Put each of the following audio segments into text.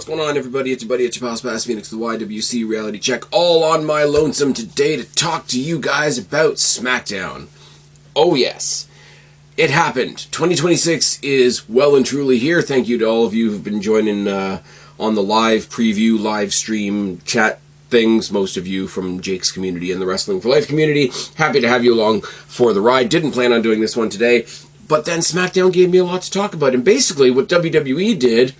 What's going on, everybody? It's your buddy, it's your pal Spaz Phoenix, the YWC Reality Check, all on my lonesome today to talk to you guys about SmackDown. Oh yes, it happened. 2026 is well and truly here. Thank you to all of you who've been joining on the live preview, live stream, chat things, most of you from Jake's community and the Wrestling for Life community. Happy to have you along for the ride. Didn't plan on doing this one today, but then SmackDown gave me a lot to talk about. And basically what WWE did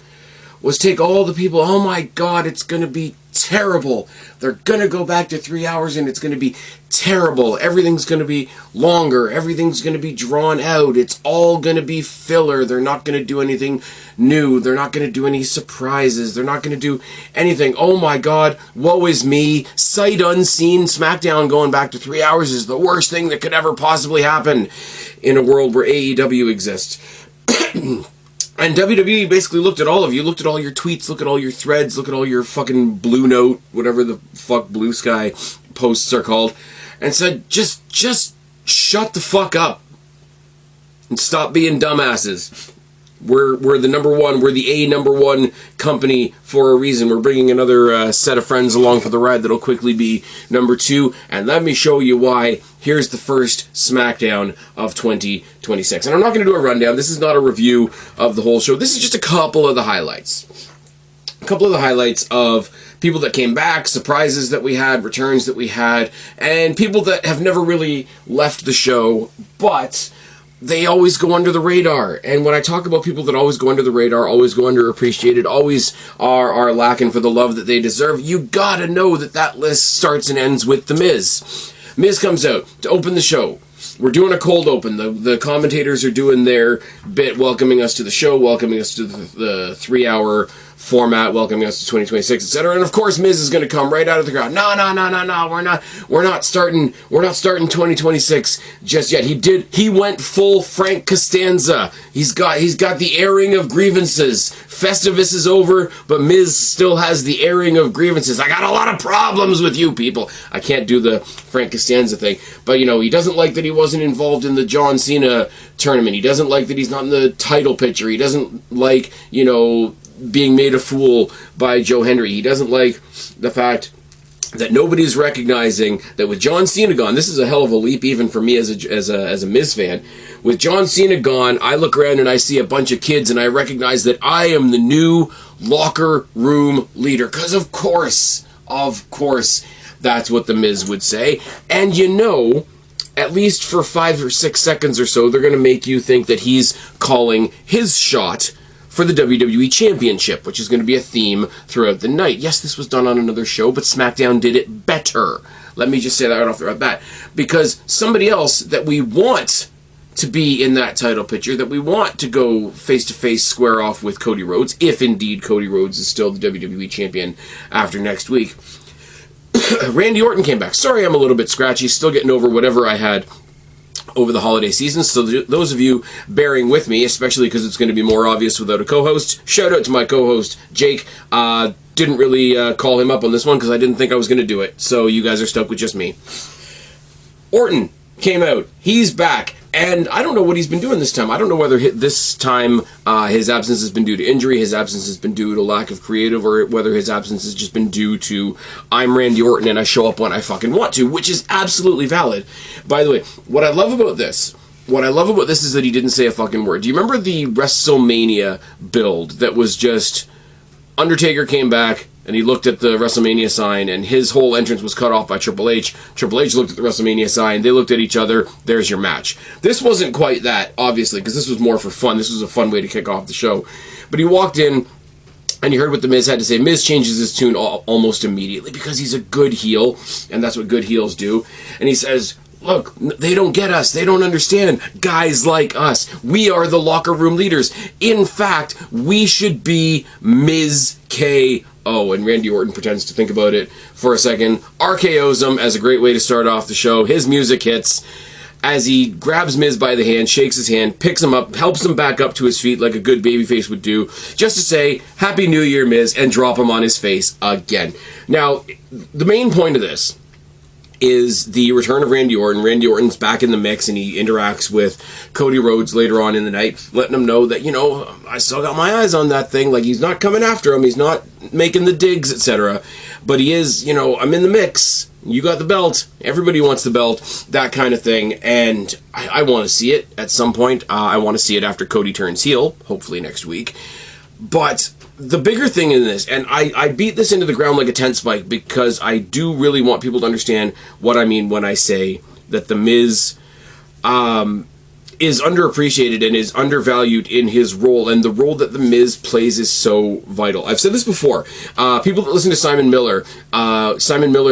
was take all the people, oh my god, it's going to be terrible. They're going to go back to 3 hours and it's going to be terrible. Everything's going to be longer. Everything's going to be drawn out. It's all going to be filler. They're not going to do anything new. They're not going to do any surprises. They're not going to do anything. Oh my god, woe is me. Sight unseen, SmackDown going back to 3 hours is the worst thing that could ever possibly happen in a world where AEW exists. And WWE basically looked at all of you, looked at all your tweets, looked at all your threads, looked at all your fucking Blue Note, whatever the fuck Blue Sky posts are called, and said, just shut the fuck up and stop being dumbasses. We're the number one, we're the number one company for a reason. We're bringing another set of friends along for the ride that'll quickly be number two, and let me show you why. Here's the first SmackDown of 2026. And I'm not going to do a rundown. This is not a review of the whole show. This is just a couple of the highlights. A couple of the highlights of people that came back, surprises that we had, returns that we had, and people that have never really left the show, but they always go under the radar. And when I talk about people that always go under the radar, always go underappreciated, always are lacking for the love that they deserve, you gotta know that that list starts and ends with The Miz. Miz comes out to open the show. We're doing a cold open. The commentators are doing their bit, welcoming us to the show, welcoming us to the 3 hour format, welcoming us to 2026, etc. And of course, Miz is going to come right out of the crowd. No, we're not starting 2026 just yet. He went full Frank Costanza. He's got the airing of grievances. Festivus is over, but Miz still has the airing of grievances. I got a lot of problems with you people. I can't do the Frank Costanza thing, but he doesn't like that he wasn't involved in the John Cena tournament. He doesn't like that he's not in the title picture. He doesn't like, being made a fool by Joe Hendry. He doesn't like the fact that nobody's recognizing that with John Cena gone, this is a hell of a leap even for me as a Miz fan. With John Cena gone, I look around and I see a bunch of kids and I recognize that I am the new locker room leader. Because of course, that's what the Miz would say. And at least for 5 or 6 seconds or so, they're going to make you think that he's calling his shot for the WWE Championship, which is going to be a theme throughout the night. Yes, this was done on another show, but SmackDown did it better. Let me just say that right off the bat. Because somebody else that we want to be in that title picture, that we want to go face-to-face square off with Cody Rhodes, if indeed Cody Rhodes is still the WWE Champion after next week. Randy Orton came back. Sorry I'm a little bit scratchy, still getting over whatever I had over the holiday season, so those of you bearing with me, especially because it's going to be more obvious without a co-host, shout out to my co-host, Jake. Didn't really call him up on this one because I didn't think I was going to do it, so you guys are stuck with just me. Orton came out. He's back. And I don't know what he's been doing this time. I don't know whether this time his absence has been due to injury, his absence has been due to lack of creative, or whether his absence has just been due to I'm Randy Orton and I show up when I fucking want to, which is absolutely valid. By the way, what I love about this is that he didn't say a fucking word. Do you remember the WrestleMania build that was just Undertaker came back and he looked at the WrestleMania sign, and his whole entrance was cut off by Triple H. Triple H looked at the WrestleMania sign, they looked at each other, there's your match. This wasn't quite that, obviously, because this was more for fun. This was a fun way to kick off the show. But he walked in, and you heard what The Miz had to say. Miz changes his tune almost immediately, because he's a good heel, and that's what good heels do. And he says, look, they don't get us. They don't understand guys like us. We are the locker room leaders. In fact, we should be Miz K.O. And Randy Orton pretends to think about it for a second, RKO's him as a great way to start off the show. His music hits as he grabs Miz by the hand, shakes his hand, picks him up, helps him back up to his feet like a good babyface would do, just to say, Happy New Year, Miz, and drop him on his face again. Now, the main point of this is the return of Randy Orton. Randy Orton's back in the mix, and he interacts with Cody Rhodes later on in the night, letting him know that, you know, I still got my eyes on that thing. Like, he's not coming after him. He's not making the digs, etc. But he is, you know, I'm in the mix. You got the belt. Everybody wants the belt. That kind of thing. And I want to see it at some point. I want to see it after Cody turns heel, hopefully next week. But the bigger thing in this, and I beat this into the ground like a tent spike, because I do really want people to understand what I mean when I say that The Miz is underappreciated and is undervalued in his role, and the role that The Miz plays is so vital. I've said this before. People that listen to Simon Miller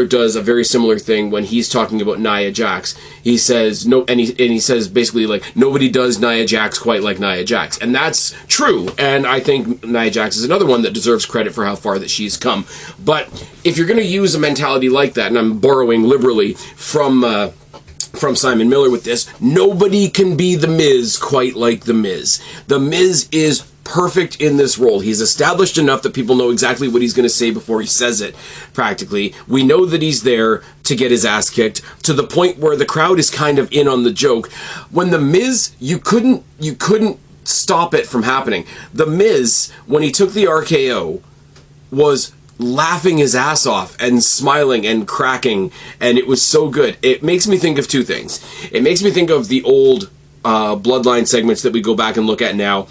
does a very similar thing when he's talking about Nia Jax. He says he says basically, like, nobody does Nia Jax quite like Nia Jax, and that's true. And I think Nia Jax is another one that deserves credit for how far that she's come. But if you're going to use a mentality like that, and I'm borrowing liberally from Simon Miller with this, nobody can be The Miz quite like The Miz. The Miz is perfect in this role. He's established enough that people know exactly what he's going to say before he says it, practically. We know that he's there to get his ass kicked, to the point where the crowd is kind of in on the joke. When The Miz, you couldn't stop it from happening. The Miz, when he took the RKO, was laughing his ass off and smiling and cracking, and it was so good. It makes me think of two things. It makes me think of the old Bloodline segments that we go back and look at now,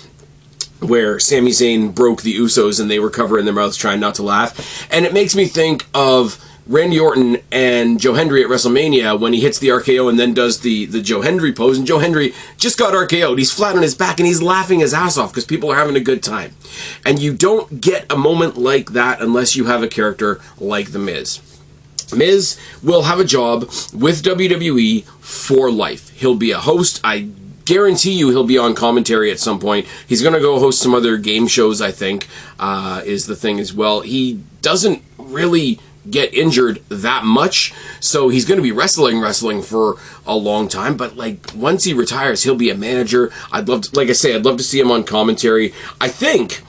where Sami Zayn broke the Usos and they were covering their mouths trying not to laugh. And it makes me think of Randy Orton and Joe Hendry at WrestleMania when he hits the RKO and then does the Joe Hendry pose, and Joe Hendry just got RKO'd. He's flat on his back and he's laughing his ass off because people are having a good time. And you don't get a moment like that unless you have a character like The Miz. Miz will have a job with WWE for life. He'll be a host. I guarantee you he'll be on commentary at some point. He's going to go host some other game shows, I think, is the thing as well. He doesn't really get injured that much, so he's going to be wrestling for a long time. But like, once he retires, he'll be a manager. I'd love to see him on commentary. I think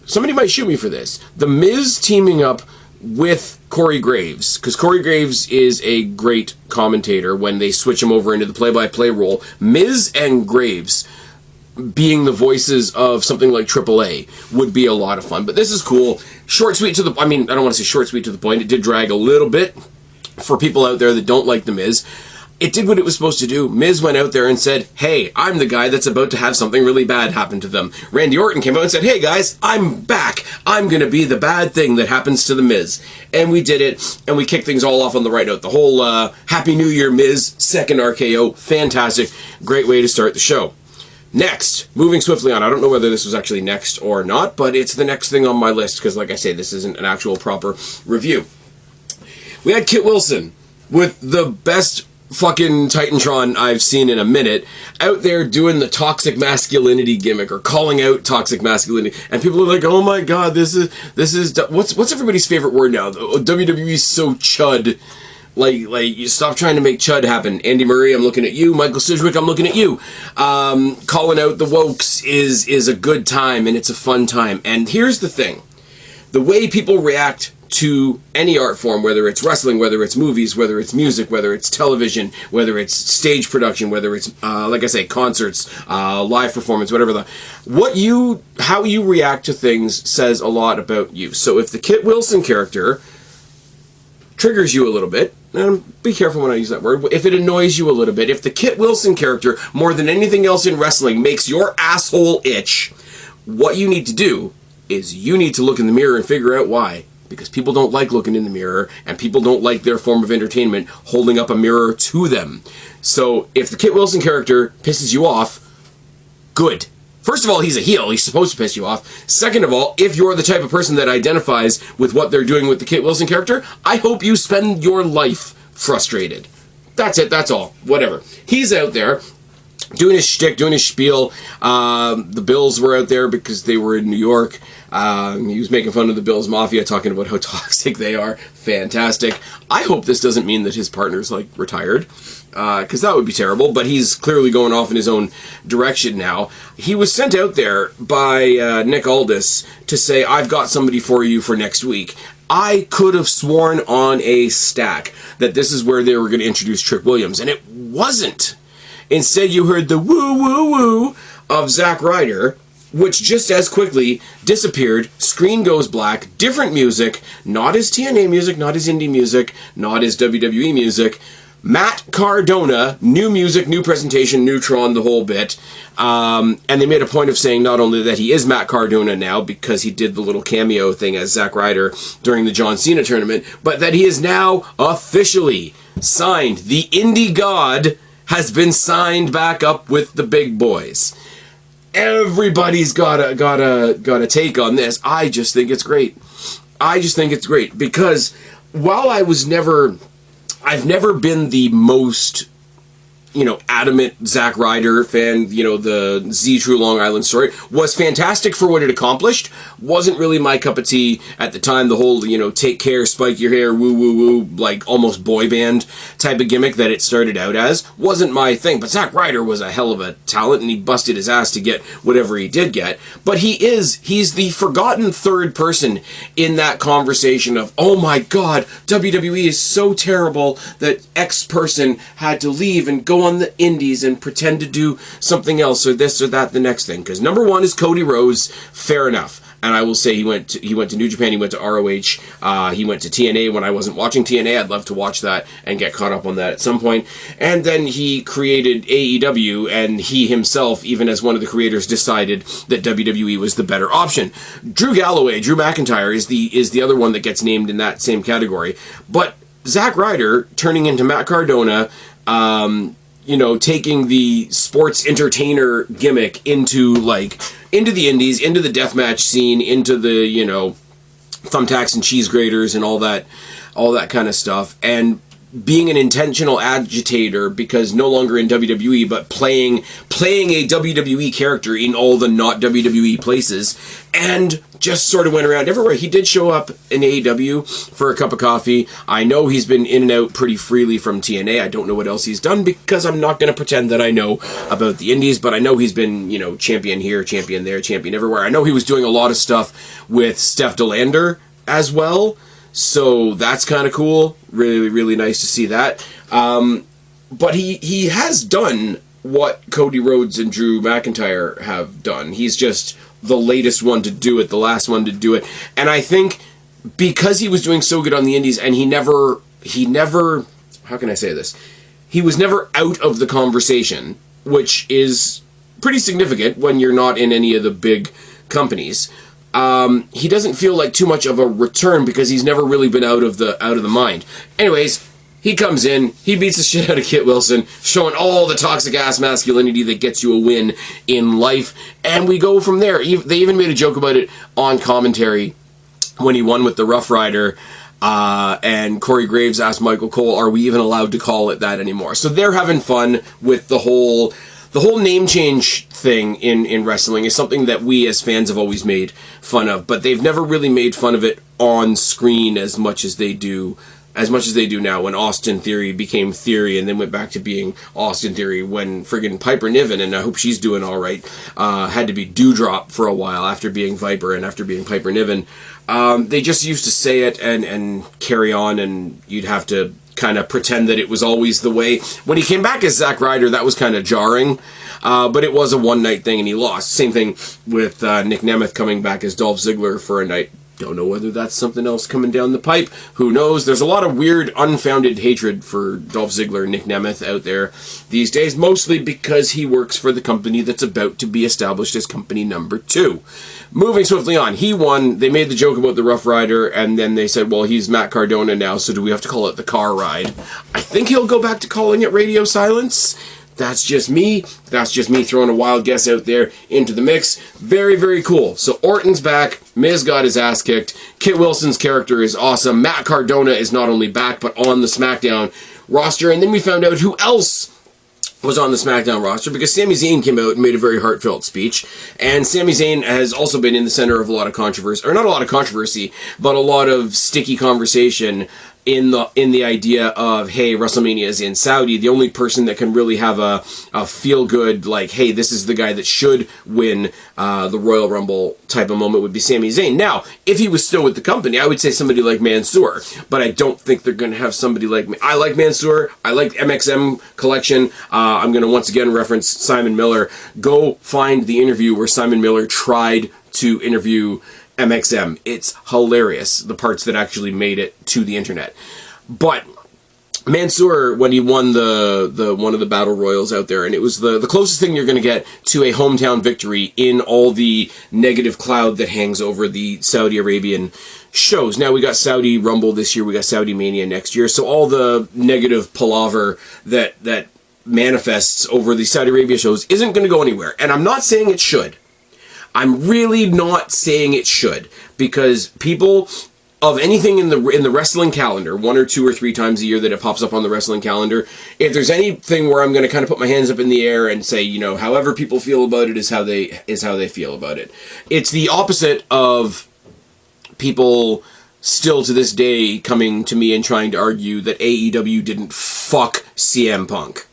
somebody might shoot me for this. The Miz teaming up with Corey Graves, because Corey Graves is a great commentator when they switch him over into the play-by-play role. Miz and Graves being the voices of something like AAA would be a lot of fun. But this is cool. Short, sweet to the... I mean, I don't want to say short, sweet to the point. It did drag a little bit for people out there that don't like The Miz. It did what it was supposed to do. Miz went out there and said, hey, I'm the guy that's about to have something really bad happen to them. Randy Orton came out and said, hey guys, I'm back. I'm going to be the bad thing that happens to The Miz. And we did it, and we kicked things all off on the right note. The whole Happy New Year Miz, second RKO, fantastic. Great way to start the show. Next, moving swiftly on. I don't know whether this was actually next or not, but it's the next thing on my list, because like I say, this isn't an actual proper review. We had Kit Wilson with the best fucking Titantron I've seen in a minute, out there doing the toxic masculinity gimmick, or calling out toxic masculinity, and people are like, oh my god, this is what's everybody's favorite word now? WWE's so chud. Like you stop trying to make chud happen. Andy Murray, I'm looking at you. Michael Sidgwick, I'm looking at you. Calling out the wokes is a good time, and it's a fun time. And here's the thing. The way people react to any art form, whether it's wrestling, whether it's movies, whether it's music, whether it's television, whether it's stage production, whether it's, like I say, concerts, live performance, whatever how you react to things says a lot about you. So if the Kit Wilson character triggers you a little bit, and be careful when I use that word, if it annoys you a little bit, if the Kit Wilson character, more than anything else in wrestling, makes your asshole itch, what you need to do is you need to look in the mirror and figure out why. Because people don't like looking in the mirror, and people don't like their form of entertainment holding up a mirror to them. So if the Kit Wilson character pisses you off, good. First of all, he's a heel. He's supposed to piss you off. Second of all, if you're the type of person that identifies with what they're doing with the Kit Wilson character, I hope you spend your life frustrated. That's it. That's all. Whatever. He's out there doing his shtick, doing his spiel. The Bills were out there because they were in New York. He was making fun of the Bills Mafia, talking about how toxic they are. Fantastic. I hope this doesn't mean that his partner's, like, retired. because that would be terrible, but he's clearly going off in his own direction now. He was sent out there by Nick Aldis to say, I've got somebody for you for next week. I could have sworn on a stack that this is where they were going to introduce Trick Williams, and it wasn't. Instead, you heard the woo-woo-woo of Zack Ryder, which just as quickly disappeared, screen goes black, different music, not his TNA music, not his indie music, not his WWE music, Matt Cardona, new music, new presentation, Neutron, the whole bit. And they made a point of saying not only that he is Matt Cardona now, because he did the little cameo thing as Zack Ryder during the John Cena tournament, but that he is now officially signed. The indie god has been signed back up with the big boys. Everybody's got a take on this. I just think it's great. I just think it's great because while I've never been the most, adamant Zack Ryder fan. The Z True Long Island story was fantastic for what it accomplished. Wasn't really my cup of tea at the time. The whole, take care, spike your hair, woo woo woo, like almost boy band type of gimmick that it started out as wasn't my thing. But Zack Ryder was a hell of a talent, and he busted his ass to get whatever he did get. But he's the forgotten third person in that conversation of, oh my God, WWE is so terrible that X person had to leave and go on the indies and pretend to do something else or this or that, the next thing. Because number one is Cody Rhodes, fair enough. And I will say he went to New Japan, he went to ROH, he went to TNA. When I wasn't watching TNA, I'd love to watch that and get caught up on that at some point. And then he created AEW, and he himself, even as one of the creators, decided that WWE was the better option. Drew McIntyre is the other one that gets named in that same category. But Zack Ryder turning into Matt Cardona, taking the sports entertainer gimmick into the indies, into the deathmatch scene, into the, thumbtacks and cheese graters and all that kind of stuff, and being an intentional agitator because no longer in WWE, but playing a WWE character in all the not WWE places, and just sort of went around everywhere. He did show up in AEW for a cup of coffee. I know he's been in and out pretty freely from TNA. I don't know what else he's done because I'm not going to pretend that I know about the indies, but I know he's been, champion here, champion there, champion everywhere. I know he was doing a lot of stuff with Steph DeLander as well. So that's kind of cool. Really, really nice to see that. But he has done what Cody Rhodes and Drew McIntyre have done. He's just the latest one to do it, the last one to do it. And I think because he was doing so good on the indies, and he never, how can I say this? He was never out of the conversation, which is pretty significant when you're not in any of the big companies. He doesn't feel like too much of a return because he's never really been out of the mind. Anyways, he comes in, he beats the shit out of Kit Wilson, showing all the toxic ass masculinity that gets you a win in life, and we go from there. They even made a joke about it on commentary when he won with the Rough Rider, and Corey Graves asked Michael Cole, are we even allowed to call it that anymore? So they're having fun with the whole name change thing in wrestling is something that we as fans have always made fun of, but they've never really made fun of it on screen as much as they do now, when Austin Theory became Theory and then went back to being Austin Theory, when friggin' Piper Niven, and I hope she's doing alright, had to be Dewdrop for a while after being Viper and after being Piper Niven. They just used to say it and carry on, and you'd have to kind of pretend that it was always the way. When he came back as Zack Ryder, that was kind of jarring, but it was a one-night thing and he lost. Same thing with Nick Nemeth coming back as Dolph Ziggler for a night. Don't know whether that's something else coming down the pipe. Who knows? There's a lot of weird, unfounded hatred for Dolph Ziggler and Nick Nemeth out there these days, mostly because he works for the company that's about to be established as company number 2. Moving swiftly on, he won. They made the joke about the Rough Rider, and then they said, well, he's Matt Cardona now, so do we have to call it the Car Ride? I think he'll go back to calling it Radio Silence. That's just me. That's just me throwing a wild guess out there into the mix. Very, very cool. So Orton's back. Miz got his ass kicked. Kit Wilson's character is awesome. Matt Cardona is not only back, but on the SmackDown roster. And then we found out who else was on the SmackDown roster, because Sami Zayn came out and made a very heartfelt speech. And Sami Zayn has also been in the center of a lot of controversy, or not a lot of controversy, but a lot of sticky conversation in the idea of, hey, WrestleMania is in Saudi. The only person that can really have a feel good, like, hey, this is the guy that should win the Royal Rumble type of moment would be Sami Zayn. Now, if he was still with the company, I would say somebody like Mansoor, but I don't think they're going to have somebody like me. I like Mansoor. I like MXM collection. I'm going to once again reference Simon Miller. Go find the interview where Simon Miller tried to interview MXM. It's hilarious, the parts that actually made it to the internet. But Mansoor, when he won the one of the battle royals out there, and it was the closest thing you're going to get to a hometown victory in all the negative cloud that hangs over the Saudi Arabian shows. Now, we got Saudi Rumble this year, we got Saudi Mania next year, so all the negative palaver that manifests over the Saudi Arabia shows isn't going to go anywhere. And I'm not saying it should. I'm really not saying it should, because people of anything in the wrestling calendar, 1 or 2 or 3 times a year that it pops up on the wrestling calendar, if there's anything where I'm going to kind of put my hands up in the air and say, you know, however people feel about it is how they feel about it. It's the opposite of people still to this day coming to me and trying to argue that AEW didn't fuck CM Punk.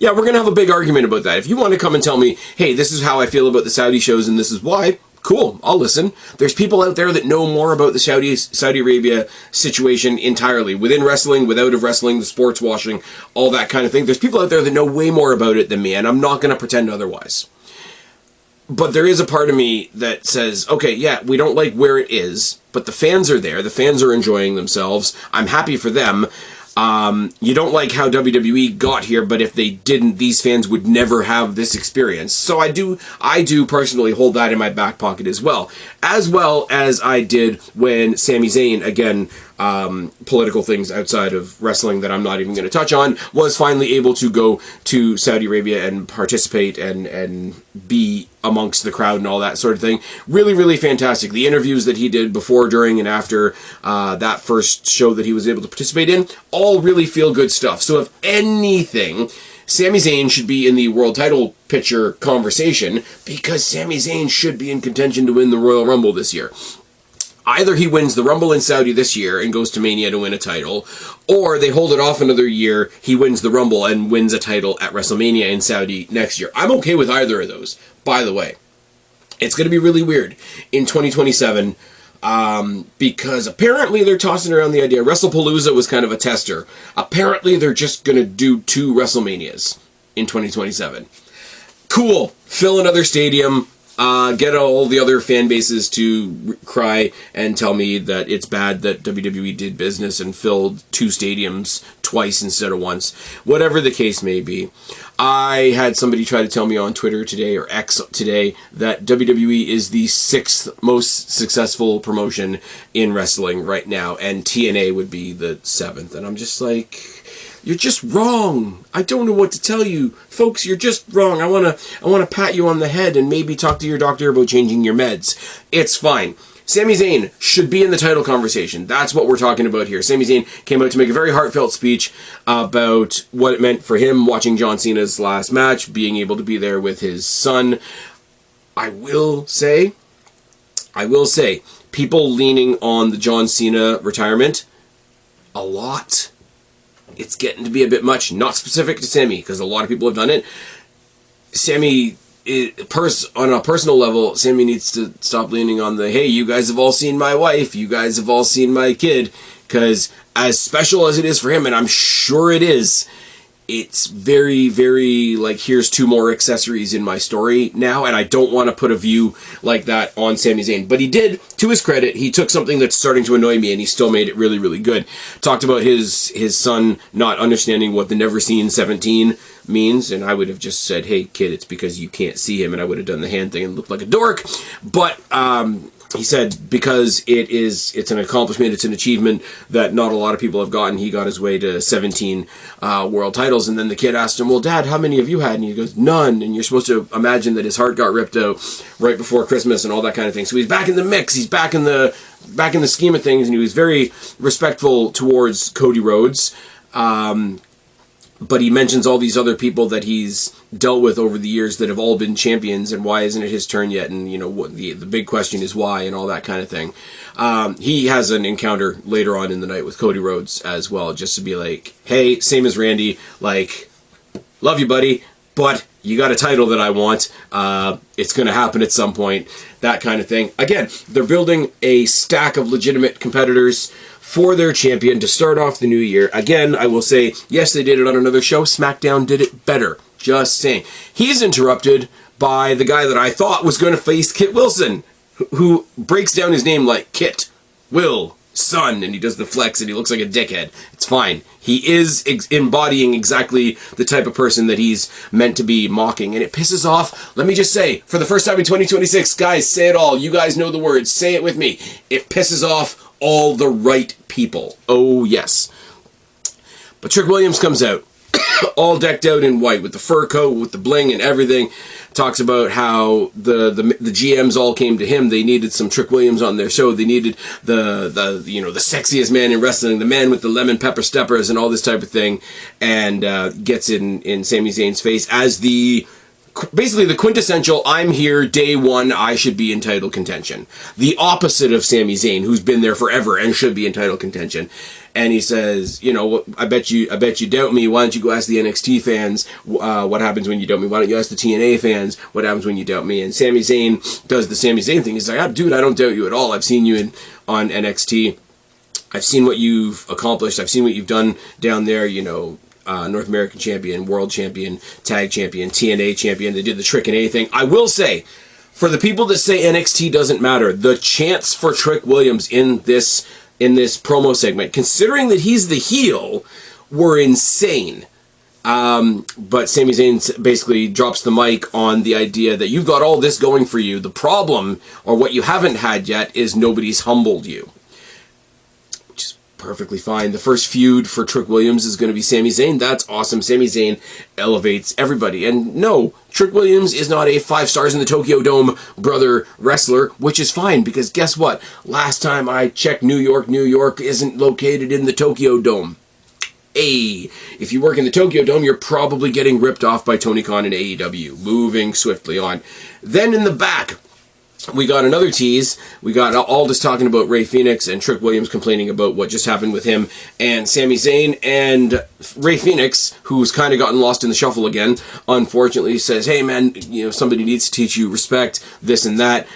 Yeah, we're going to have a big argument about that. If you want to come and tell me, hey, this is how I feel about the Saudi shows and this is why, cool, I'll listen. There's people out there that know more about the Saudi Arabia situation entirely, within wrestling, without of wrestling, the sports washing, all that kind of thing. There's people out there that know way more about it than me, and I'm not going to pretend otherwise. But there is a part of me that says, okay, yeah, we don't like where it is, but the fans are there. The fans are enjoying themselves. I'm happy for them. You don't like how WWE got here, but if they didn't, these fans would never have this experience. So I do personally hold that in my back pocket as well as I did when Sami Zayn, again, political things outside of wrestling that I'm not even going to touch on, was finally able to go to Saudi Arabia and participate and be amongst the crowd and all that sort of thing. Really, really fantastic. The interviews that he did before, during, and after that first show that he was able to participate in, all really feel good stuff. So if anything, Sami Zayn should be in the world title picture conversation, because Sami Zayn should be in contention to win the Royal Rumble this year. Either he wins the Rumble in Saudi this year and goes to Mania to win a title, or they hold it off another year, he wins the Rumble and wins a title at WrestleMania in Saudi next year. I'm okay with either of those, by the way. It's going to be really weird in 2027, because apparently they're tossing around the idea. WrestlePalooza was kind of a tester. Apparently they're just going to do 2 WrestleManias in 2027. Cool. Fill another stadium. Get all the other fan bases to cry and tell me that it's bad that WWE did business and filled 2 stadiums twice instead of once. Whatever the case may be. I had somebody try to tell me on Twitter today, or X today, that WWE is the 6th most successful promotion in wrestling right now, and TNA would be the 7th. And I'm just like, you're just wrong. I don't know what to tell you. Folks, you're just wrong. I want to pat you on the head and maybe talk to your doctor about changing your meds. It's fine. Sami Zayn should be in the title conversation. That's what we're talking about here. Sami Zayn came out to make a very heartfelt speech about what it meant for him watching John Cena's last match, being able to be there with his son. I will say, people leaning on the John Cena retirement a lot. It's getting to be a bit much. Not specific to Sami, because a lot of people have done it. Sami, on a personal level, Sami needs to stop leaning on the, hey, you guys have all seen my wife, you guys have all seen my kid, because as special as it is for him, and I'm sure it is, it's very, very, like, here's 2 more accessories in my story now, and I don't want to put a view like that on Sami Zayn. But he did, to his credit, he took something that's starting to annoy me, and he still made it really, really good. Talked about his son not understanding what the Never Seen 17 means, and I would have just said, hey, kid, it's because you can't see him, and I would have done the hand thing and looked like a dork. But, he said, because it's an accomplishment, it's an achievement that not a lot of people have gotten. He got his way to 17 world titles, and then the kid asked him, well, Dad, how many have you had? And he goes, none. And you're supposed to imagine that his heart got ripped out right before Christmas and all that kind of thing. So he's back in the mix, he's back in the scheme of things, and he was very respectful towards Cody Rhodes. but he mentions all these other people that he's dealt with over the years that have all been champions, and why isn't it his turn yet? And, you know, what the big question is why, and all that kind of thing. He has an encounter later on in the night with Cody Rhodes as well, just to be like, hey, same as Randy, like, love you, buddy, but you got a title that I want. It's going to happen at some point, that kind of thing. Again, they're building a stack of legitimate competitors for their champion to start off the new year. Again, I will say, yes, they did it on another show. SmackDown did it better. Just saying. He's interrupted by the guy that I thought was going to face Kit Wilson, who breaks down his name like Kit Wilson, and he does the flex, and he looks like a dickhead. It's fine. He is embodying exactly the type of person that he's meant to be mocking, and it pisses off. Let me just say, for the first time in 2026, guys, say it all. You guys know the words. Say it with me. It pisses off all the right people. Oh, yes. But Trick Williams comes out, all decked out in white, with the fur coat, with the bling and everything. Talks about how the GMs all came to him. They needed some Trick Williams on their show. They needed the sexiest man in wrestling, the man with the lemon pepper steppers and all this type of thing, and gets in Sami Zayn's face as basically the quintessential, I'm here, day one, I should be in title contention. The opposite of Sami Zayn, who's been there forever and should be in title contention. And he says, you know, I bet you doubt me. Why don't you go ask the NXT fans what happens when you doubt me? Why don't you ask the TNA fans what happens when you doubt me? And Sami Zayn does the Sami Zayn thing. He's like, dude, I don't doubt you at all. I've seen you on NXT. I've seen what you've accomplished. I've seen what you've done down there, you know, North American champion, world champion, tag champion, TNA champion. They did the Trick and A thing. I will say, for the people that say NXT doesn't matter, the chants for Trick Williams in this promo segment, considering that he's the heel, were insane. But Sami Zayn basically drops the mic on the idea that you've got all this going for you. The problem, or what you haven't had yet, is nobody's humbled you. Perfectly fine. The first feud for Trick Williams is going to be Sami Zayn. That's awesome. Sami Zayn elevates everybody. And no, Trick Williams is not a 5 stars in the Tokyo Dome brother wrestler, which is fine, because guess what? Last time I checked, New York isn't located in the Tokyo Dome. Hey, if you work in the Tokyo Dome, you're probably getting ripped off by Tony Khan and AEW. Moving swiftly on. Then in the back, we got another tease. We got Aldis talking about Rey Fénix and Trick Williams complaining about what just happened with him and Sami Zayn, and Rey Fénix, who's kind of gotten lost in the shuffle again, unfortunately says, hey man, you know, somebody needs to teach you respect, this and that.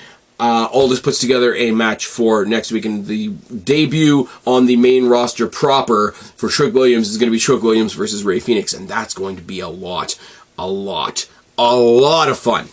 Aldis puts together a match for next week, and the debut on the main roster proper for Trick Williams is going to be Trick Williams versus Rey Fénix, and that's going to be a lot of fun.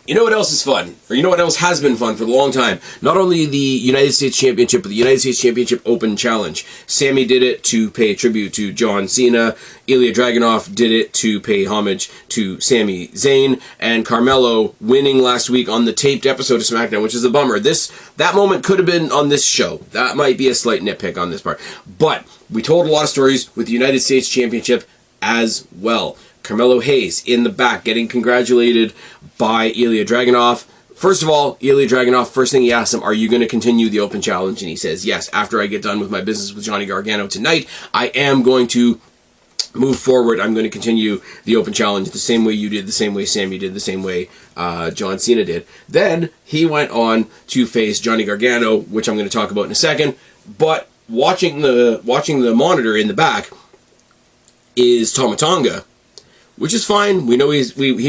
You know what else is fun? Or you know what else has been fun for a long time? Not only the United States Championship, but the United States Championship Open Challenge. Sammy did it to pay tribute to John Cena. Ilya Dragunov did it to pay homage to Sami Zayn. And Carmelo winning last week on the taped episode of SmackDown, which is a bummer. That moment could have been on this show. That might be a slight nitpick on this part. But we told a lot of stories with the United States Championship as well. Carmelo Hayes in the back getting congratulated by Ilya Dragunov. First of all, Ilya Dragunov, first thing he asks him, are you going to continue the Open Challenge? And he says, yes, after I get done with my business with Johnny Gargano tonight, I am going to move forward. I'm going to continue the Open Challenge the same way you did, the same way Sammy did, the same way John Cena did. Then he went on to face Johnny Gargano, which I'm going to talk about in a second. But watching the monitor in the back is Tama Tonga, which is fine. We know he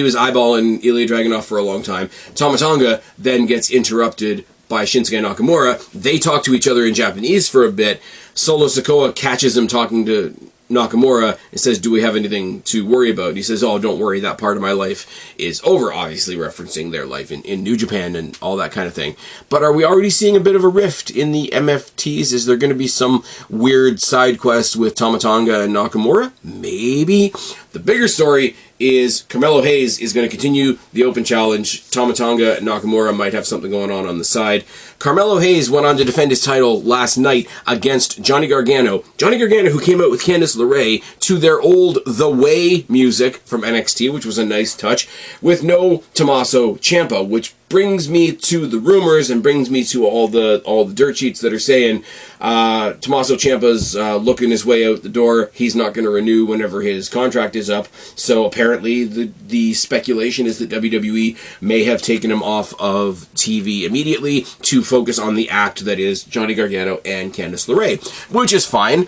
was eyeballing Ilya Dragunov for a long time. Tama Tonga then gets interrupted by Shinsuke Nakamura. They talk to each other in Japanese for a bit. Solo Sikoa catches him talking to Nakamura and says, do we have anything to worry about? And he says, oh, don't worry, that part of my life is over, obviously referencing their life in New Japan and all that kind of thing. But are we already seeing a bit of a rift in the MFTs? Is there going to be some weird side quest with Tama Tonga and Nakamura? Maybe. The bigger story is Carmelo Hayes is going to continue the Open Challenge. Tama Tonga and Nakamura might have something going on the side. Carmelo Hayes went on to defend his title last night against Johnny Gargano. Johnny Gargano, who came out with Candice LeRae to their old The Way music from NXT, which was a nice touch, with no Tommaso Ciampa, which brings me to the rumors and brings me to all the dirt sheets that are saying Tommaso Ciampa's looking his way out the door. He's not going to renew whenever his contract is up. So apparently the speculation is that WWE may have taken him off of TV immediately to focus on the act that is Johnny Gargano and Candice LeRae, which is fine.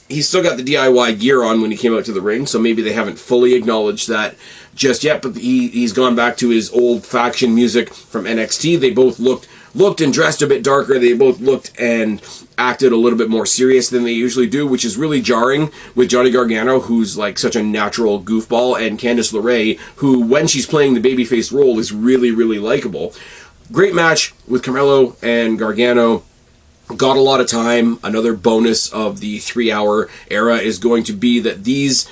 He's still got the DIY gear on when he came out to the ring, so maybe they haven't fully acknowledged that just yet, but he's gone back to his old faction music from NXT. They both looked and dressed a bit darker. They both looked and acted a little bit more serious than they usually do, which is really jarring with Johnny Gargano, who's like such a natural goofball, and Candice LeRae, who, when she's playing the babyface role, is really, really likable. Great match with Carmelo and Gargano. Got a lot of time. Another bonus of the 3-hour era is going to be that these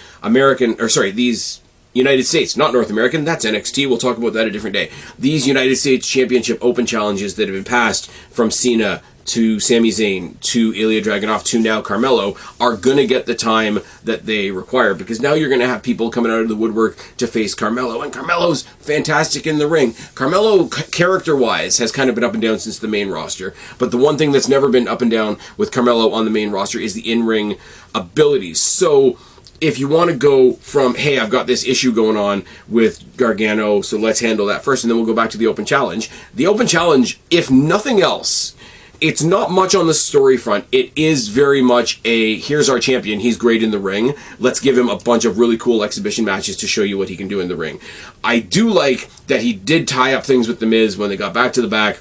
United States, not North American, that's NXT, we'll talk about that a different day. These United States Championship Open challenges that have been passed from Cena to Sami Zayn to Ilya Dragunov to now Carmelo are going to get the time that they require, because now you're going to have people coming out of the woodwork to face Carmelo, and Carmelo's fantastic in the ring. Carmelo, character-wise, has kind of been up and down since the main roster, but the one thing that's never been up and down with Carmelo on the main roster is the in-ring abilities. So if you want to go from, hey, I've got this issue going on with Gargano, so let's handle that first, and then we'll go back to the Open Challenge. The Open Challenge, if nothing else, it's not much on the story front. It is very much a, here's our champion, he's great in the ring, let's give him a bunch of really cool exhibition matches to show you what he can do in the ring. I do like that he did tie up things with The Miz when they got back to the back,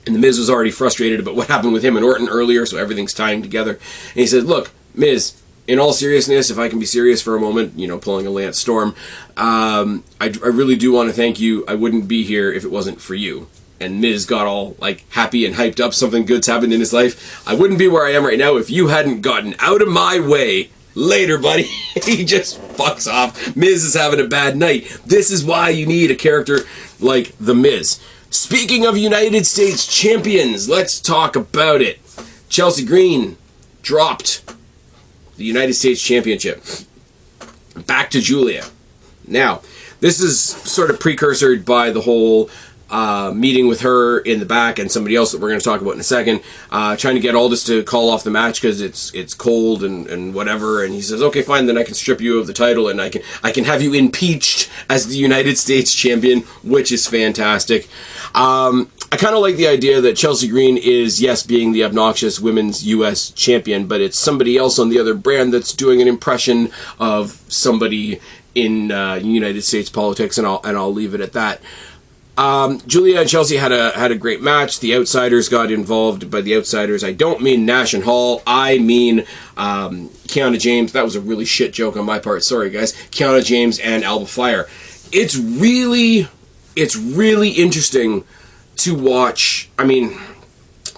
and The Miz was already frustrated about what happened with him and Orton earlier, so everything's tying together. And he said, look, Miz, in all seriousness, if I can be serious for a moment, you know, pulling a Lance Storm, I really do want to thank you. I wouldn't be here if it wasn't for you. And Miz got all, like, happy and hyped up. Something good's happened in his life. I wouldn't be where I am right now if you hadn't gotten out of my way. Later, buddy. He just fucks off. Miz is having a bad night. This is why you need a character like The Miz. Speaking of United States champions, let's talk about it. Chelsea Green dropped the United States Championship back to Julia. Now, this is sort of precursored by the whole meeting with her in the back and somebody else that we're going to talk about in a second, trying to get Aldis to call off the match because it's cold and whatever, and he says, okay, fine, then I can strip you of the title and I can have you impeached as the United States champion, which is fantastic. I kind of like the idea that Chelsea Green is, yes, being the obnoxious women's U.S. champion, but it's somebody else on the other brand that's doing an impression of somebody in United States politics, and I'll leave it at that. Julia and Chelsea had a great match. The Outsiders got involved. By the Outsiders, I don't mean Nash and Hall. I mean Kiana James. That was a really shit joke on my part. Sorry, guys. Kiana James and Alba Fire. It's really interesting to watch. I mean,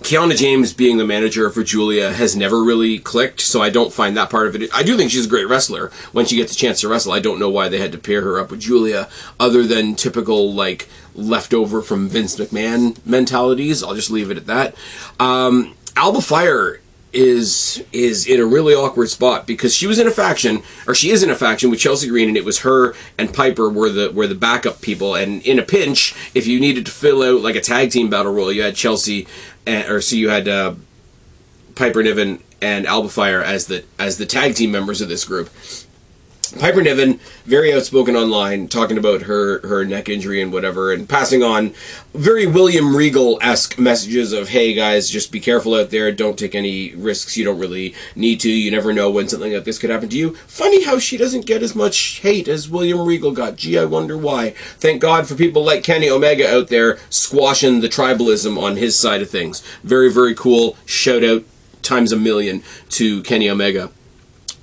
Kiana James being the manager for Julia has never really clicked, so I don't find that part of it. I do think she's a great wrestler when she gets a chance to wrestle. I don't know why they had to pair her up with Julia, other than typical, like, leftover from Vince McMahon mentalities. I'll just leave it at that. Alba Fire is in a really awkward spot because she is in a faction with Chelsea Green, and it was her and Piper were the backup people, and in a pinch, if you needed to fill out like a tag team battle royal, you had you had Piper Niven and Alba Fire as the tag team members of this group. Piper Niven, very outspoken online, talking about her neck injury and whatever, and passing on very William Regal-esque messages of, hey guys, just be careful out there, don't take any risks you don't really need to, you never know when something like this could happen to you. Funny how she doesn't get as much hate as William Regal got. Gee, I wonder why. Thank God for people like Kenny Omega out there squashing the tribalism on his side of things. Very, very cool. Shout out times a million to Kenny Omega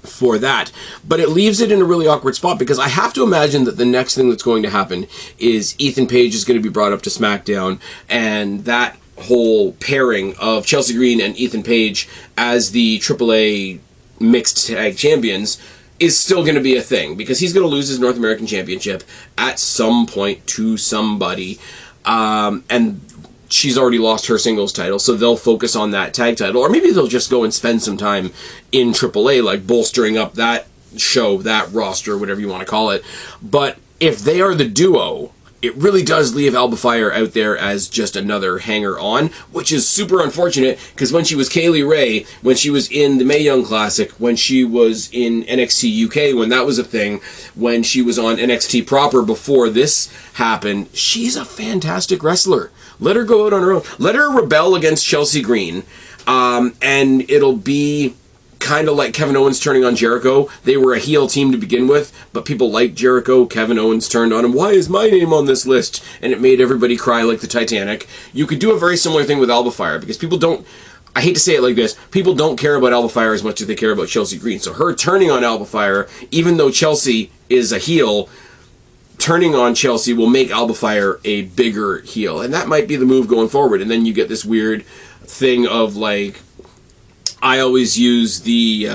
for that. But it leaves it in a really awkward spot because I have to imagine that the next thing that's going to happen is Ethan Page is going to be brought up to SmackDown, and that whole pairing of Chelsea Green and Ethan Page as the AAA mixed tag champions is still going to be a thing because he's going to lose his North American Championship at some point to somebody. And she's already lost her singles title, so they'll focus on that tag title. Or maybe they'll just go and spend some time in AAA, like bolstering up that show, that roster, whatever you want to call it. But if they are the duo, it really does leave Alba Fire out there as just another hanger-on, which is super unfortunate, because when she was Kaylee Ray, when she was in the Mae Young Classic, when she was in NXT UK, when that was a thing, when she was on NXT proper before this happened, she's a fantastic wrestler. Let her go out on her own. Let her rebel against Chelsea Green, and it'll be kind of like Kevin Owens turning on Jericho. They were a heel team to begin with, but people liked Jericho. Kevin Owens turned on him. Why is my name on this list? And it made everybody cry like the Titanic. You could do a very similar thing with Alba Fire, because people don't, I hate to say it like this, people don't care about Alba Fire as much as they care about Chelsea Green. So her turning on Alba Fire, even though Chelsea is a heel, turning on Chelsea will make Alba Fire a bigger heel. And that might be the move going forward. And then you get this weird thing of, like, I always use the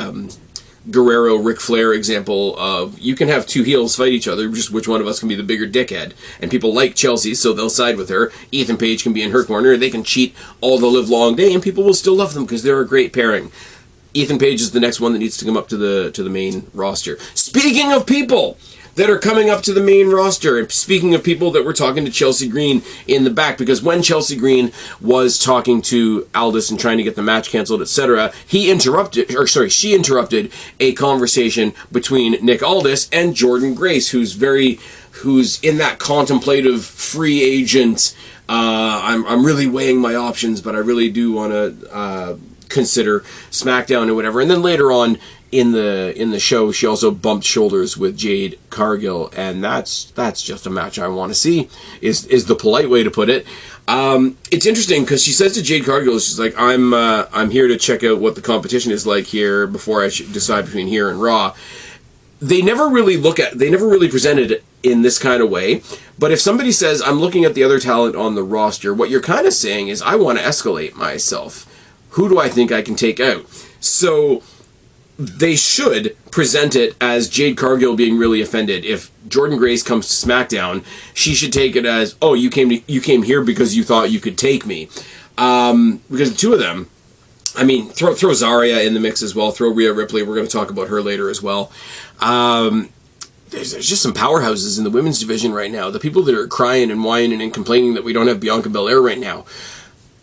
Guerrero Ric Flair example of, you can have two heels fight each other, just which one of us can be the bigger dickhead. And people like Chelsea, so they'll side with her. Ethan Page can be in her corner. They can cheat all the live long day, and people will still love them because they're a great pairing. Ethan Page is the next one that needs to come up to the main roster. Speaking of people that are coming up to the main roster, and speaking of people that were talking to Chelsea Green in the back, because when Chelsea Green was talking to Aldis and trying to get the match canceled, etc., she interrupted a conversation between Nick Aldis and Jordynne Grace, who's in that contemplative free agent. I'm really weighing my options, but I really do want to consider SmackDown or whatever. And then later on in the show, she also bumped shoulders with Jade Cargill, and that's just a match I want to see, is the polite way to put it. It's interesting because she says to Jade Cargill, she's like, I'm here to check out what the competition is like here before I should decide between here and Raw. They never really presented it in this kind of way, but if somebody says, I'm looking at the other talent on the roster, what you're kind of saying is, I want to escalate myself. Who do I think I can take out? So they should present it as Jade Cargill being really offended. If Jordynne Grace comes to SmackDown, she should take it as, oh, you came here because you thought you could take me. Because the two of them, I mean, throw Zarya in the mix as well. Throw Rhea Ripley. We're going to talk about her later as well. There's just some powerhouses in the women's division right now. The people that are crying and whining and complaining that we don't have Bianca Belair right now,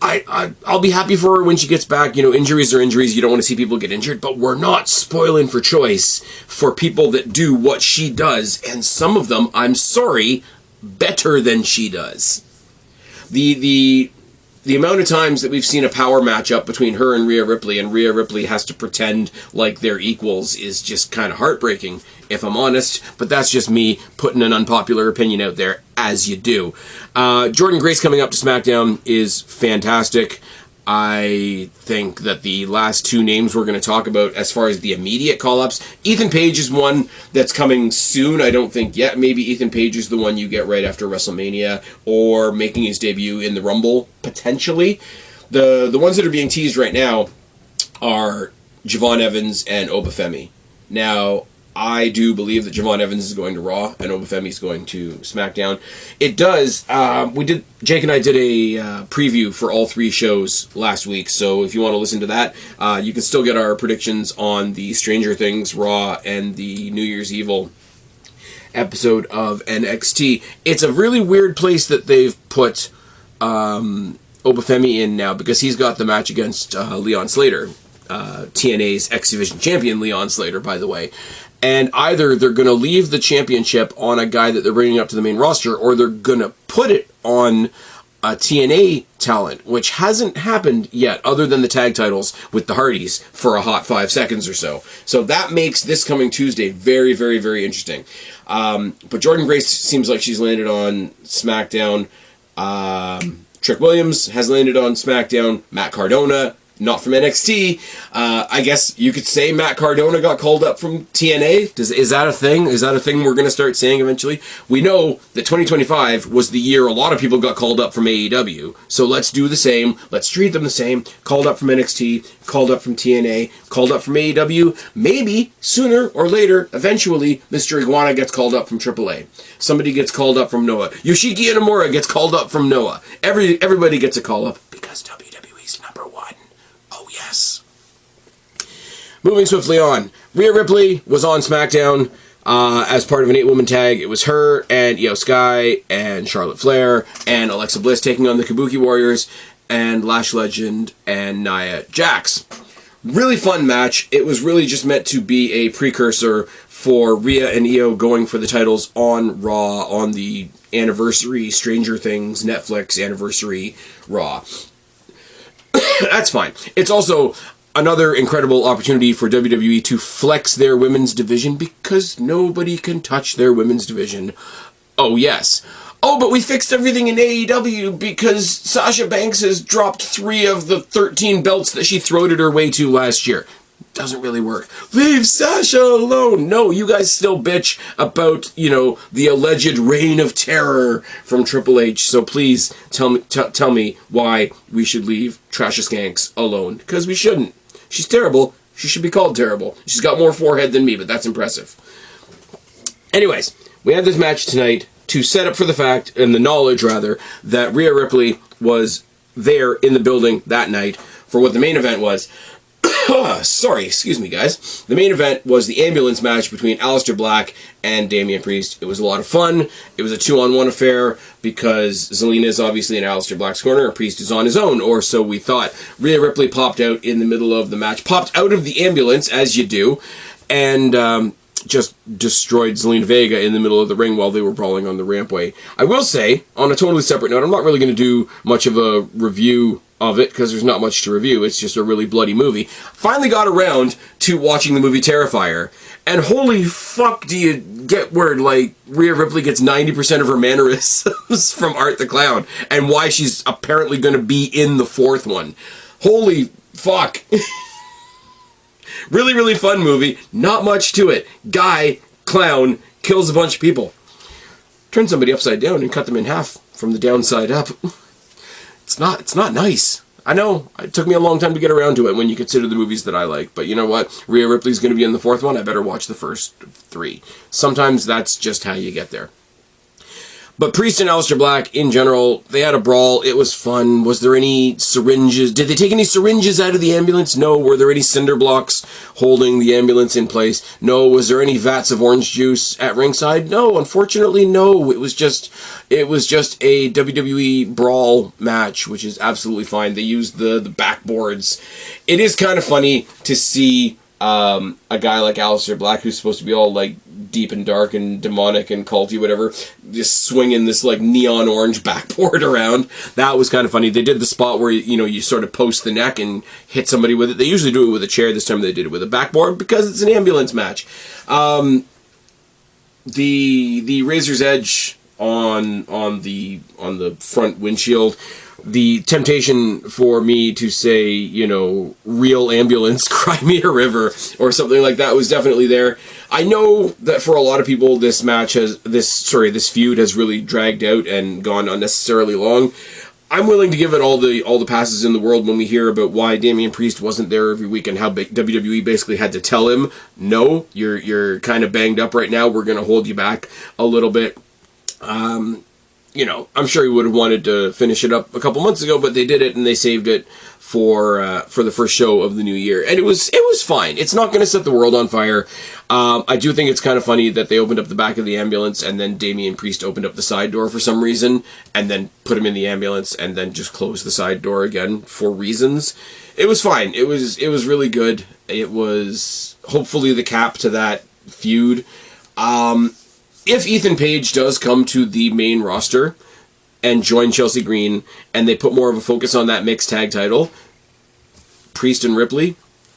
I'll be happy for her when she gets back. You know, injuries are injuries. You don't want to see people get injured, but we're not spoiling for choice for people that do what she does, and some of them, I'm sorry, better than she does. The amount of times that we've seen a power matchup between her and Rhea Ripley has to pretend like they're equals is just kind of heartbreaking, if I'm honest. But that's just me putting an unpopular opinion out there, as you do. Jordynne Grace coming up to SmackDown is fantastic. I think that the last two names we're going to talk about as far as the immediate call-ups, Ethan Page is one that's coming soon. I don't think yet. Maybe Ethan Page is the one you get right after WrestleMania or making his debut in the Rumble, potentially. The ones that are being teased right now are Javon Evans and Obafemi. Now, I do believe that Javon Evans is going to Raw and Obafemi is going to SmackDown. It does. Jake and I did a preview for all three shows last week, so if you want to listen to that, you can still get our predictions on the Stranger Things Raw and the New Year's Evil episode of NXT. It's a really weird place that they've put Obafemi in now, because he's got the match against Leon Slater, TNA's X Division champion Leon Slater, by the way. And either they're going to leave the championship on a guy that they're bringing up to the main roster, or they're going to put it on a TNA talent, which hasn't happened yet, other than the tag titles with the Hardys for a hot 5 seconds or so. So that makes this coming Tuesday very, very, very interesting. But Jordynne Grace seems like she's landed on SmackDown. Trick Williams has landed on SmackDown. Matt Cardona not from NXT. I guess you could say Matt Cardona got called up from TNA. Is that a thing? Is that a thing we're going to start saying eventually? We know that 2025 was the year a lot of people got called up from AEW. So let's do the same. Let's treat them the same. Called up from NXT, called up from TNA, called up from AEW. Maybe sooner or later, eventually, Mr. Iguana gets called up from AAA. Somebody gets called up from Noah. Yoshiki Inamura gets called up from Noah. Everybody gets a call up because WWE's number one. Oh, yes. Moving swiftly on. Rhea Ripley was on SmackDown as part of an 8-woman tag. It was her and Io Sky and Charlotte Flair and Alexa Bliss taking on the Kabuki Warriors and Lash Legend and Nia Jax. Really fun match. It was really just meant to be a precursor for Rhea and Io going for the titles on Raw on the anniversary Stranger Things Netflix anniversary Raw. That's fine. It's also another incredible opportunity for WWE to flex their women's division because nobody can touch their women's division. Oh, yes. Oh, but we fixed everything in AEW because Sasha Banks has dropped 3 of the 13 belts that she throated her way to last year. Doesn't really work. Leave Sasha alone. No, you guys still bitch about, the alleged reign of terror from Triple H. So please tell me why we should leave Trasha Skanks alone. Because we shouldn't. She's terrible. She should be called terrible. She's got more forehead than me, but that's impressive. Anyways, we had this match tonight to set up for the fact, and the knowledge rather, that Rhea Ripley was there in the building that night for what the main event was. Sorry, excuse me, guys. The main event was the ambulance match between Aleister Black and Damian Priest. It was a lot of fun. It was a 2-on-1 affair because Zelina is obviously in Aleister Black's corner and Priest is on his own, or so we thought. Rhea Ripley popped out in the middle of the match, popped out of the ambulance, as you do, and just destroyed Zelina Vega in the middle of the ring while they were brawling on the rampway. I will say, on a totally separate note, I'm not really going to do much of a review of it because there's not much to review. It's just a really bloody movie. Finally got around to watching the movie Terrifier, and holy fuck do you get where, Rhea Ripley gets 90% of her mannerisms from Art the Clown, and why she's apparently going to be in the 4th one. Holy fuck. Really, really fun movie. Not much to it. Guy, clown, kills a bunch of people. Turn somebody upside down and cut them in half from the downside up. It's not nice. I know, it took me a long time to get around to it when you consider the movies that I like, but you know what? Rhea Ripley's going to be in the 4th one, I better watch the first 3. Sometimes that's just how you get there. But Priest and Aleister Black, in general, they had a brawl. It was fun. Was there any syringes? Did they take any syringes out of the ambulance? No. Were there any cinder blocks holding the ambulance in place? No. Was there any vats of orange juice at ringside? No. Unfortunately, no. It was just a WWE brawl match, which is absolutely fine. They used the backboards. It is kind of funny to see a guy like Aleister Black, who's supposed to be all deep and dark and demonic and culty, whatever, just swinging this neon orange backboard around. That was kind of funny. They did the spot where you sort of post the neck and hit somebody with it. They usually do it with a chair. This time they did it with a backboard because it's an ambulance match. The Razor's Edge on the front windshield. The temptation for me to say, real ambulance, cry me a river, or something like that was definitely there. I know that for a lot of people, this feud has really dragged out and gone unnecessarily long. I'm willing to give it all the passes in the world when we hear about why Damian Priest wasn't there every week and how WWE basically had to tell him, no, you're kind of banged up right now. We're going to hold you back a little bit. I'm sure he would have wanted to finish it up a couple months ago, but they did it and they saved it for the first show of the new year, and it was fine. It's not going to set the world on fire. I do think it's kind of funny that they opened up the back of the ambulance and then Damian Priest opened up the side door for some reason, and then put him in the ambulance and then just closed the side door again for reasons. It was fine. It was really good. It was hopefully the cap to that feud. If Ethan Page does come to the main roster and join Chelsea Green, and they put more of a focus on that mixed tag title, Priest and Ripley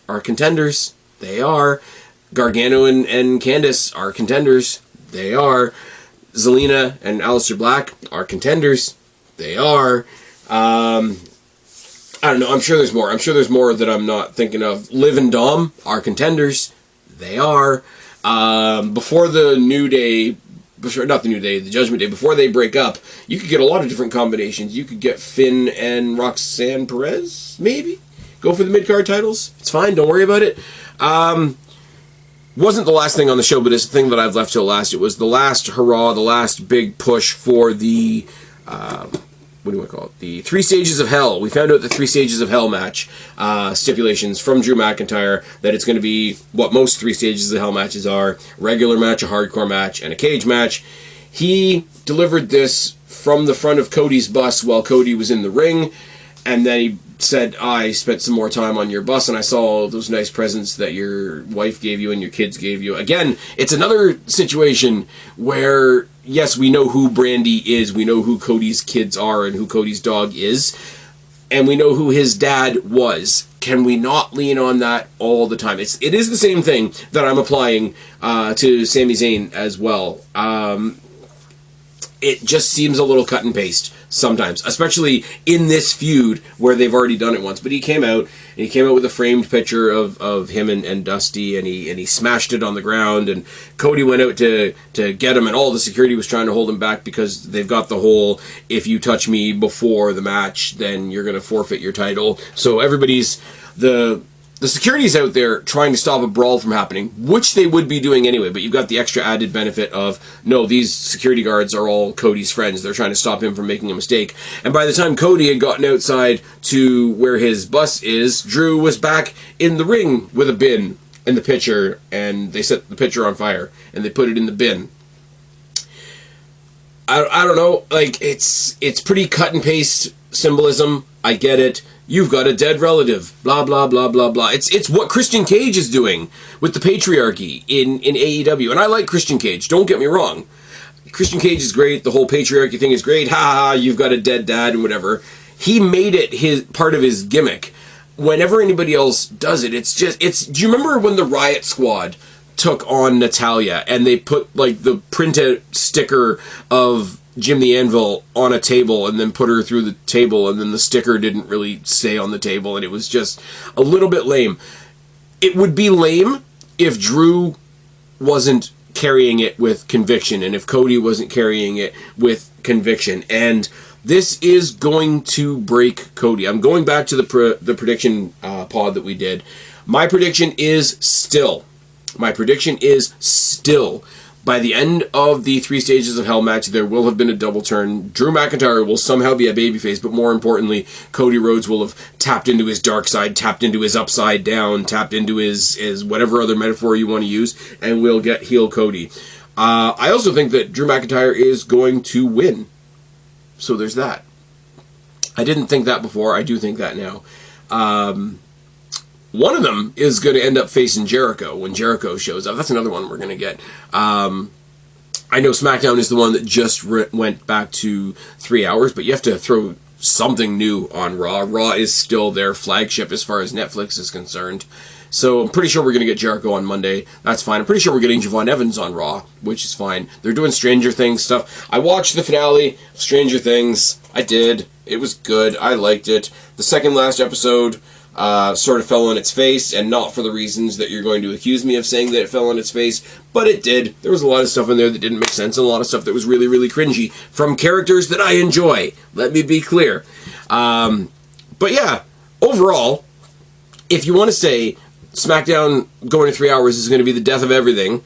are contenders. They are. Gargano and Candice are contenders. They are. Zelina and Aleister Black are contenders. They are. I I don't know. I'm sure there's more. I'm sure there's more that I'm not thinking of. Liv and Dom are contenders. They are. Before the New Day, not the New Day, the Judgment Day, before they break up, you could get a lot of different combinations. You could get Finn and Roxanne Perez, maybe? Go for the mid-card titles. It's fine. Don't worry about it. Wasn't the last thing on the show, but it's the thing that I've left till last. It was the last hurrah, the last big push for the... what do you want to call it? The 3 Stages of Hell. We found out the 3 Stages of Hell match stipulations from Drew McIntyre, that it's going to be what most 3 Stages of Hell matches are: regular match, a hardcore match, and a cage match. He delivered this from the front of Cody's bus while Cody was in the ring, and then he said, I spent some more time on your bus and I saw all those nice presents that your wife gave you and your kids gave you. Again, it's another situation where, yes, we know who Brandy is, we know who Cody's kids are and who Cody's dog is, and we know who his dad was. Can we not lean on that all the time? It is the same thing that I'm applying to Sami Zayn as well. It just seems a little cut and paste sometimes, especially in this feud where they've already done it once. But he came out with a framed picture of him and Dusty, and he smashed it on the ground, and Cody went out to get him, and all the security was trying to hold him back because they've got the whole, if you touch me before the match, then you're going to forfeit your title. So everybody's, the security's out there trying to stop a brawl from happening, which they would be doing anyway, but you've got the extra added benefit of, no, these security guards are all Cody's friends. They're trying to stop him from making a mistake. And by the time Cody had gotten outside to where his bus is, Drew was back in the ring with a bin and the pitcher, and they set the pitcher on fire, and they put it in the bin. I don't know, like, it's pretty cut and paste symbolism. I get it. You've got a dead relative, blah, blah, blah, blah, blah. It's what Christian Cage is doing with the patriarchy in AEW. And I like Christian Cage, don't get me wrong. Christian Cage is great, the whole patriarchy thing is great, ha ha, you've got a dead dad and whatever. He made it part of his gimmick. Whenever anybody else does it, do you remember when the Riot Squad took on Natalya and they put like the printout sticker of Jim the Anvil on a table and then put her through the table, and then the sticker didn't really stay on the table, and it was just a little bit lame. It would be lame if Drew wasn't carrying it with conviction, and if Cody wasn't carrying it with conviction, and this is going to break Cody. I'm going back to the prediction pod that we did. My prediction is still, by the end of the 3 Stages of Hell match, there will have been a double turn. Drew McIntyre will somehow be a babyface, but more importantly, Cody Rhodes will have tapped into his dark side, tapped into his upside down, tapped into his whatever other metaphor you want to use, and we'll get heel Cody. I also think that Drew McIntyre is going to win. So there's that. I didn't think that before. I do think that now. One of them is going to end up facing Jericho when Jericho shows up. That's another one we're going to get. I know SmackDown is the one that just went back to 3 hours, but you have to throw something new on Raw. Raw is still their flagship as far as Netflix is concerned. So I'm pretty sure we're going to get Jericho on Monday. That's fine. I'm pretty sure we're getting Javon Evans on Raw, which is fine. They're doing Stranger Things stuff. I watched the finale of Stranger Things. I did. It was good. I liked it. The second last episode sort of fell on its face, and not for the reasons that you're going to accuse me of saying that it fell on its face, but it did. There was a lot of stuff in there that didn't make sense, and a lot of stuff that was really, really cringy from characters that I enjoy. Let me be clear. But yeah, overall, if you want to say SmackDown going to 3 hours is going to be the death of everything,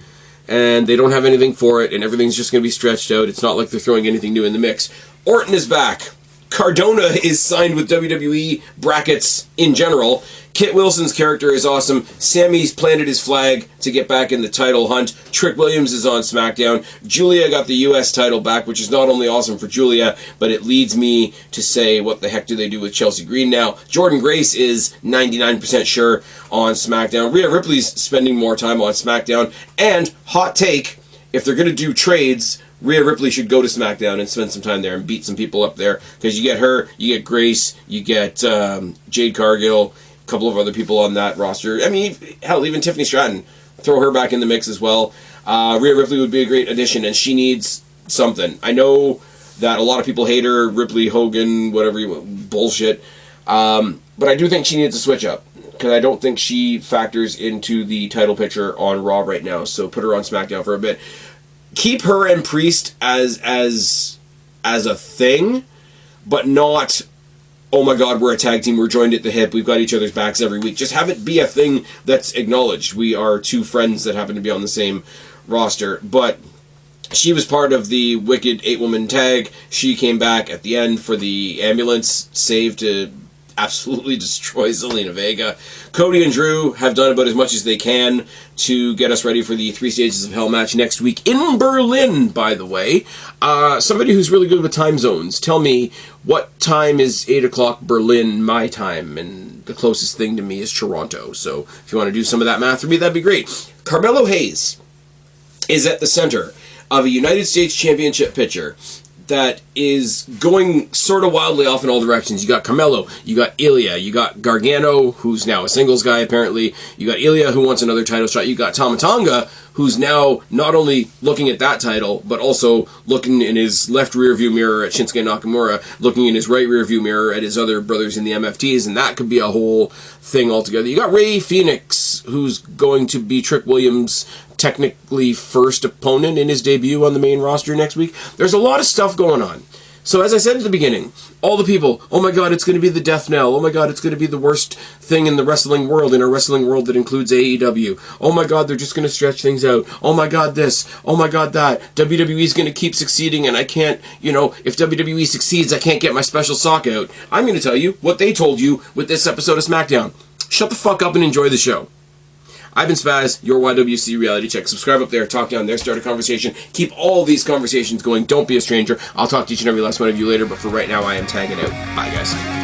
and they don't have anything for it, and everything's just going to be stretched out, it's not like they're throwing anything new in the mix. Orton is back. Cardona is signed with WWE, brackets in general. Kit Wilson's character is awesome. Sammy's planted his flag to get back in the title hunt. Trick Williams is on SmackDown. Julia got the US title back, which is not only awesome for Julia, but it leads me to say, what the heck do they do with Chelsea Green now? Jordynne Grace is 99% sure on SmackDown. Rhea Ripley's spending more time on SmackDown. And, hot take, if they're going to do trades, Rhea Ripley should go to SmackDown and spend some time there and beat some people up there. Because you get her, you get Grace, you get Jade Cargill, a couple of other people on that roster. I mean, hell, even Tiffany Stratton. Throw her back in the mix as well. Rhea Ripley would be a great addition, and she needs something. I know that a lot of people hate her, Ripley, Hogan, whatever, bullshit. But I do think she needs a switch up, because I don't think she factors into the title picture on Raw right now. So put her on SmackDown for a bit. Keep her and Priest as a thing, but not, oh my god, we're a tag team, we're joined at the hip, we've got each other's backs every week. Just have it be a thing that's acknowledged. We are two friends that happen to be on the same roster. But she was part of the Wicked 8-woman tag. She came back at the end for the ambulance save to absolutely destroy Zelina Vega. Cody and Drew have done about as much as they can to get us ready for the 3 Stages of Hell match next week in Berlin, by the way. Somebody who's really good with time zones, tell me, what time is 8 o'clock Berlin my time? And the closest thing to me is Toronto. So if you want to do some of that math for me, that'd be great. Carmelo Hayes is at the center of a United States Championship picture that is going sort of wildly off in all directions. You got Carmelo, you got Ilya, you got Gargano, who's now a singles guy apparently, you got Ilya, who wants another title shot, you got Tama Tonga, who's now not only looking at that title, but also looking in his left rearview mirror at Shinsuke Nakamura, looking in his right rearview mirror at his other brothers in the MFTs, and that could be a whole thing altogether. You got Rey Fenix, who's going to be Trick Williams' technically first opponent in his debut on the main roster next week. There's a lot of stuff going on. So as I said at the beginning, all the people, oh my god, it's going to be the death knell. Oh my god, it's going to be the worst thing in the wrestling world, in a wrestling world that includes AEW. Oh my god, they're just going to stretch things out. Oh my god, this. Oh my god, that. WWE's going to keep succeeding, and I can't, if WWE succeeds, I can't get my special sock out. I'm going to tell you what they told you with this episode of SmackDown. Shut the fuck up and enjoy the show. I've been Spaz, your YWC Reality Check. Subscribe up there, talk down there, start a conversation. Keep all these conversations going. Don't be a stranger. I'll talk to each and every last one of you later, but for right now, I am tagging out. Bye, guys.